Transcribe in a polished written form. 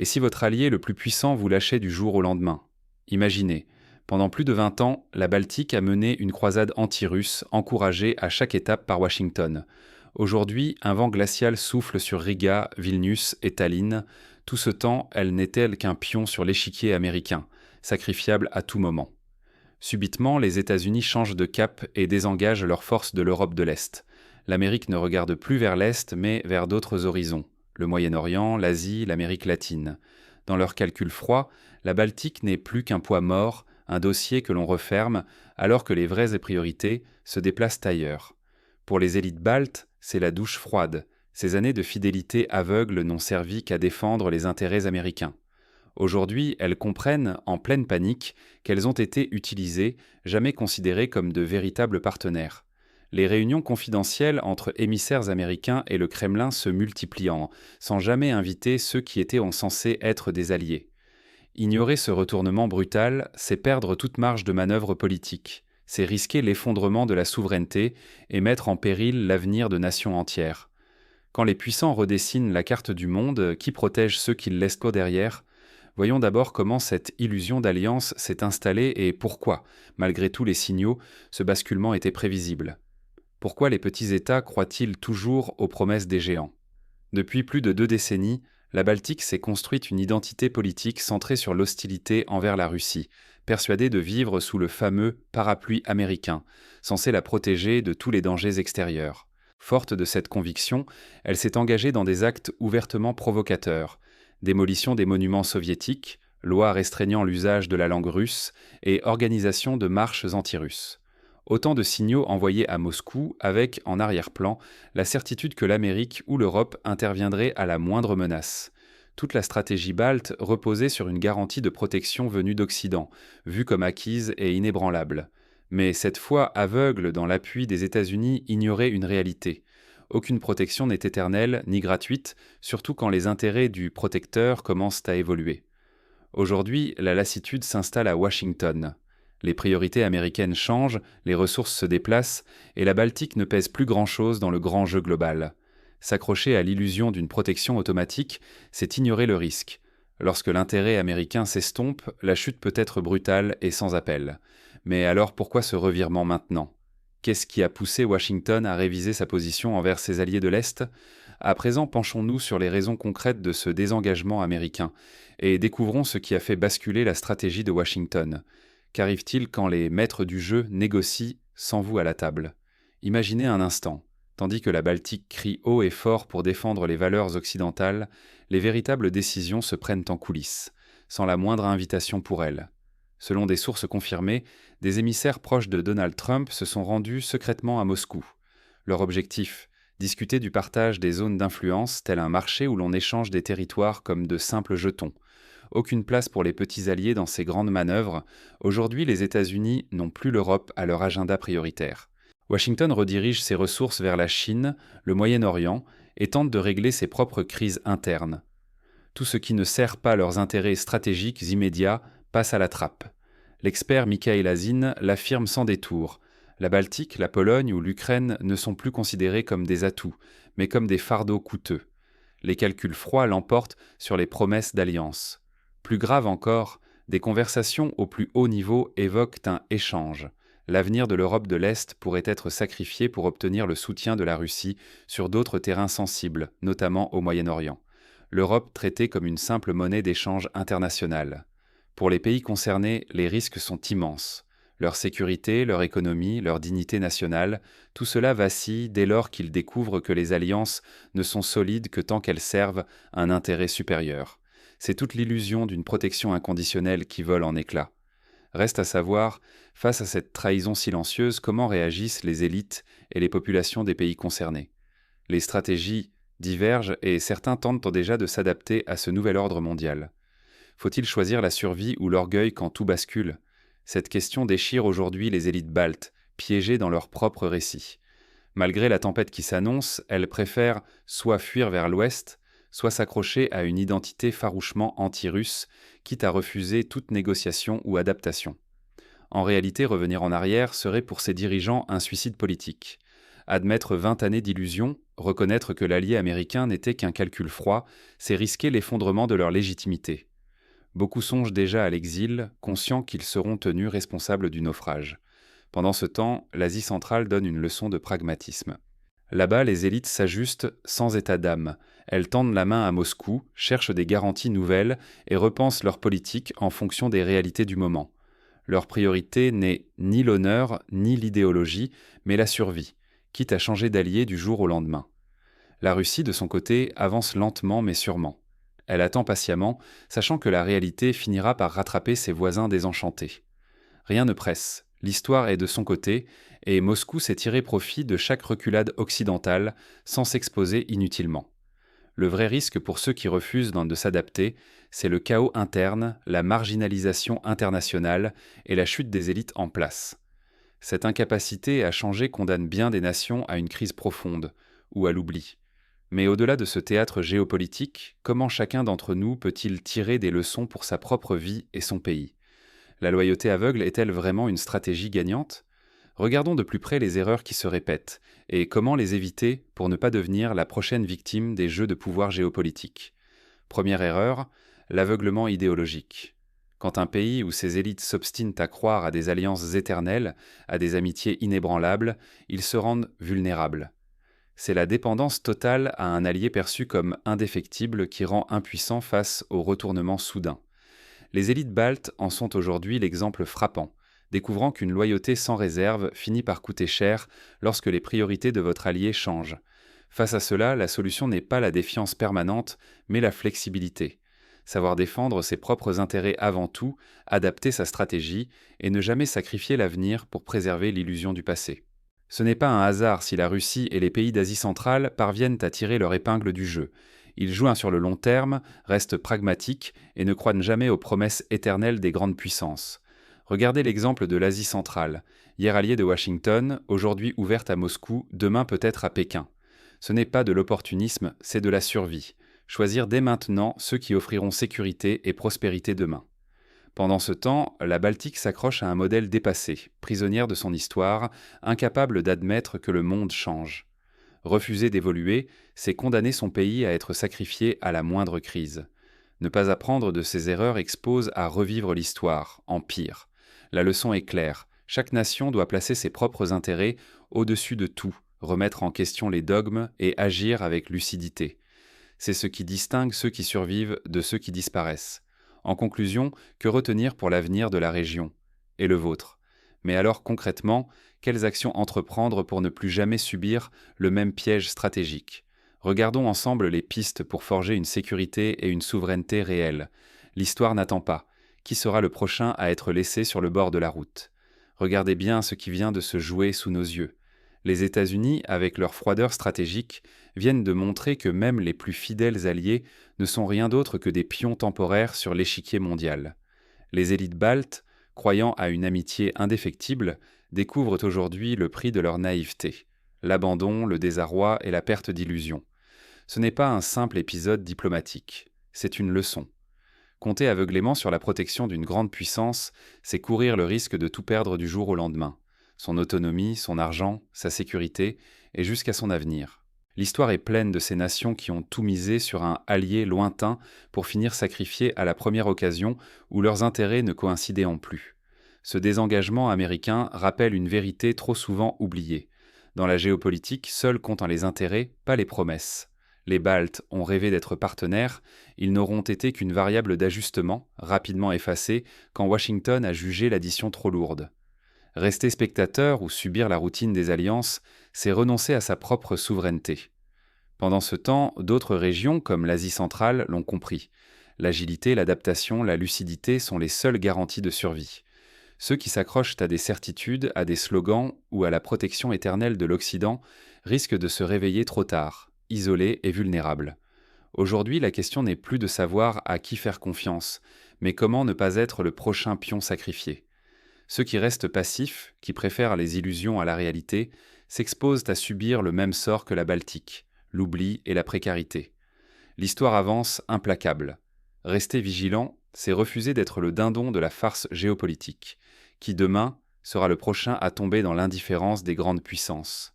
Et si votre allié le plus puissant vous lâchait du jour au lendemain? Imaginez, pendant plus de 20 ans, la Baltique a mené une croisade anti-russe encouragée à chaque étape par Washington. Aujourd'hui, un vent glacial souffle sur Riga, Vilnius et Tallinn. Tout ce temps, elle n'est-elle qu'un pion sur l'échiquier américain, sacrifiable à tout moment. Subitement, les États-Unis changent de cap et désengagent leurs forces de l'Europe de l'Est. L'Amérique ne regarde plus vers l'Est, mais vers d'autres horizons, le Moyen-Orient, l'Asie, l'Amérique latine. Dans leurs calculs froids, la Baltique n'est plus qu'un poids mort, un dossier que l'on referme, alors que les vraies priorités se déplacent ailleurs. Pour les élites baltes, c'est la douche froide. Ces années de fidélité aveugle n'ont servi qu'à défendre les intérêts américains. Aujourd'hui, elles comprennent, en pleine panique, qu'elles ont été utilisées, jamais considérées comme de véritables partenaires. Les réunions confidentielles entre émissaires américains et le Kremlin se multipliant, sans jamais inviter ceux qui étaient censés être des alliés. Ignorer ce retournement brutal, c'est perdre toute marge de manœuvre politique, c'est risquer l'effondrement de la souveraineté et mettre en péril l'avenir de nations entières. Quand les puissants redessinent la carte du monde, qui protège ceux qui le laissent derrière? Voyons d'abord comment cette illusion d'alliance s'est installée et pourquoi, malgré tous les signaux, ce basculement était prévisible. Pourquoi les petits États croient-ils toujours aux promesses des géants? Depuis plus de 2 décennies, la Baltique s'est construite une identité politique centrée sur l'hostilité envers la Russie, persuadée de vivre sous le fameux parapluie américain, censé la protéger de tous les dangers extérieurs. Forte de cette conviction, elle s'est engagée dans des actes ouvertement provocateurs, démolition des monuments soviétiques, loi restreignant l'usage de la langue russe et organisation de marches anti-russes. Autant de signaux envoyés à Moscou avec, en arrière-plan, la certitude que l'Amérique ou l'Europe interviendraient à la moindre menace. Toute la stratégie balte reposait sur une garantie de protection venue d'Occident, vue comme acquise et inébranlable. Mais cette foi aveugle dans l'appui des États-Unis ignorait une réalité. Aucune protection n'est éternelle ni gratuite, surtout quand les intérêts du protecteur commencent à évoluer. Aujourd'hui, la lassitude s'installe à Washington. Les priorités américaines changent, les ressources se déplacent, et la Baltique ne pèse plus grand-chose dans le grand jeu global. S'accrocher à l'illusion d'une protection automatique, c'est ignorer le risque. Lorsque l'intérêt américain s'estompe, la chute peut être brutale et sans appel. Mais alors pourquoi ce revirement maintenant? Qu'est-ce qui a poussé Washington à réviser sa position envers ses alliés de l'Est? À présent, penchons-nous sur les raisons concrètes de ce désengagement américain et découvrons ce qui a fait basculer la stratégie de Washington. Qu'arrive-t-il quand les maîtres du jeu négocient sans vous à la table? Imaginez un instant. Tandis que la Baltique crie haut et fort pour défendre les valeurs occidentales, les véritables décisions se prennent en coulisses, sans la moindre invitation pour elles. Selon des sources confirmées, des émissaires proches de Donald Trump se sont rendus secrètement à Moscou. Leur objectif, discuter du partage des zones d'influence, tel un marché où l'on échange des territoires comme de simples jetons. Aucune place pour les petits alliés dans ces grandes manœuvres. Aujourd'hui, les États-Unis n'ont plus l'Europe à leur agenda prioritaire. Washington redirige ses ressources vers la Chine, le Moyen-Orient, et tente de régler ses propres crises internes. Tout ce qui ne sert pas leurs intérêts stratégiques immédiats passe à la trappe. L'expert Mikhail Azin l'affirme sans détour. La Baltique, la Pologne ou l'Ukraine ne sont plus considérés comme des atouts, mais comme des fardeaux coûteux. Les calculs froids l'emportent sur les promesses d'alliance. Plus grave encore, des conversations au plus haut niveau évoquent un échange. L'avenir de l'Europe de l'Est pourrait être sacrifié pour obtenir le soutien de la Russie sur d'autres terrains sensibles, notamment au Moyen-Orient. L'Europe traitée comme une simple monnaie d'échange internationale. Pour les pays concernés, les risques sont immenses. Leur sécurité, leur économie, leur dignité nationale, tout cela vacille dès lors qu'ils découvrent que les alliances ne sont solides que tant qu'elles servent un intérêt supérieur. C'est toute l'illusion d'une protection inconditionnelle qui vole en éclats. Reste à savoir, face à cette trahison silencieuse, comment réagissent les élites et les populations des pays concernés. Les stratégies divergent et certains tentent déjà de s'adapter à ce nouvel ordre mondial. Faut-il choisir la survie ou l'orgueil quand tout bascule? Cette question déchire aujourd'hui les élites baltes, piégées dans leur propre récit. Malgré la tempête qui s'annonce, elles préfèrent soit fuir vers l'ouest, soit s'accrocher à une identité farouchement anti-russe, quitte à refuser toute négociation ou adaptation. En réalité, revenir en arrière serait pour ces dirigeants un suicide politique. Admettre 20 années d'illusion, reconnaître que l'allié américain n'était qu'un calcul froid, c'est risquer l'effondrement de leur légitimité. Beaucoup songent déjà à l'exil, conscients qu'ils seront tenus responsables du naufrage. Pendant ce temps, l'Asie centrale donne une leçon de pragmatisme. Là-bas, les élites s'ajustent sans état d'âme. Elles tendent la main à Moscou, cherchent des garanties nouvelles et repensent leur politique en fonction des réalités du moment. Leur priorité n'est ni l'honneur ni l'idéologie, mais la survie, quitte à changer d'allié du jour au lendemain. La Russie, de son côté, avance lentement mais sûrement. Elle attend patiemment, sachant que la réalité finira par rattraper ses voisins désenchantés. Rien ne presse, l'histoire est de son côté, et Moscou sait tirer profit de chaque reculade occidentale sans s'exposer inutilement. Le vrai risque pour ceux qui refusent de s'adapter, c'est le chaos interne, la marginalisation internationale et la chute des élites en place. Cette incapacité à changer condamne bien des nations à une crise profonde, ou à l'oubli. Mais au-delà de ce théâtre géopolitique, comment chacun d'entre nous peut-il tirer des leçons pour sa propre vie et son pays ? La loyauté aveugle est-elle vraiment une stratégie gagnante ? Regardons de plus près les erreurs qui se répètent, et comment les éviter pour ne pas devenir la prochaine victime des jeux de pouvoir géopolitiques. Première erreur, l'aveuglement idéologique. Quand un pays ou ses élites s'obstinent à croire à des alliances éternelles, à des amitiés inébranlables, ils se rendent vulnérables. C'est la dépendance totale à un allié perçu comme indéfectible qui rend impuissant face au retournement soudain. Les élites baltes en sont aujourd'hui l'exemple frappant, découvrant qu'une loyauté sans réserve finit par coûter cher lorsque les priorités de votre allié changent. Face à cela, la solution n'est pas la défiance permanente, mais la flexibilité. Savoir défendre ses propres intérêts avant tout, adapter sa stratégie et ne jamais sacrifier l'avenir pour préserver l'illusion du passé. Ce n'est pas un hasard si la Russie et les pays d'Asie centrale parviennent à tirer leur épingle du jeu. Ils jouent sur le long terme, restent pragmatiques et ne croient jamais aux promesses éternelles des grandes puissances. Regardez l'exemple de l'Asie centrale, hier alliée de Washington, aujourd'hui ouverte à Moscou, demain peut-être à Pékin. Ce n'est pas de l'opportunisme, c'est de la survie. Choisir dès maintenant ceux qui offriront sécurité et prospérité demain. Pendant ce temps, la Baltique s'accroche à un modèle dépassé, prisonnière de son histoire, incapable d'admettre que le monde change. Refuser d'évoluer, c'est condamner son pays à être sacrifié à la moindre crise. Ne pas apprendre de ses erreurs expose à revivre l'histoire, en pire. La leçon est claire, chaque nation doit placer ses propres intérêts au-dessus de tout, remettre en question les dogmes et agir avec lucidité. C'est ce qui distingue ceux qui survivent de ceux qui disparaissent. En conclusion, que retenir pour l'avenir de la région et le vôtre? Mais alors concrètement, quelles actions entreprendre pour ne plus jamais subir le même piège stratégique? Regardons ensemble les pistes pour forger une sécurité et une souveraineté réelles. L'histoire n'attend pas. Qui sera le prochain à être laissé sur le bord de la route? Regardez bien ce qui vient de se jouer sous nos yeux. Les États-Unis, avec leur froideur stratégique, viennent de montrer que même les plus fidèles alliés ne sont rien d'autre que des pions temporaires sur l'échiquier mondial. Les élites baltes, croyant à une amitié indéfectible, découvrent aujourd'hui le prix de leur naïveté, l'abandon, le désarroi et la perte d'illusion. Ce n'est pas un simple épisode diplomatique, c'est une leçon. Compter aveuglément sur la protection d'une grande puissance, c'est courir le risque de tout perdre du jour au lendemain. Son autonomie, son argent, sa sécurité, et jusqu'à son avenir. L'histoire est pleine de ces nations qui ont tout misé sur un allié lointain pour finir sacrifiés à la première occasion où leurs intérêts ne coïncidaient plus. Ce désengagement américain rappelle une vérité trop souvent oubliée. Dans la géopolitique, seuls comptent les intérêts, pas les promesses. Les Baltes ont rêvé d'être partenaires, ils n'auront été qu'une variable d'ajustement, rapidement effacée, quand Washington a jugé l'addition trop lourde. Rester spectateur ou subir la routine des alliances, c'est renoncer à sa propre souveraineté. Pendant ce temps, d'autres régions, comme l'Asie centrale, l'ont compris. L'agilité, l'adaptation, la lucidité sont les seules garanties de survie. Ceux qui s'accrochent à des certitudes, à des slogans ou à la protection éternelle de l'Occident risquent de se réveiller trop tard, isolés et vulnérables. Aujourd'hui, la question n'est plus de savoir à qui faire confiance, mais comment ne pas être le prochain pion sacrifié. Ceux qui restent passifs, qui préfèrent les illusions à la réalité, s'exposent à subir le même sort que la Baltique, l'oubli et la précarité. L'histoire avance implacable. Rester vigilant, c'est refuser d'être le dindon de la farce géopolitique, qui demain sera le prochain à tomber dans l'indifférence des grandes puissances.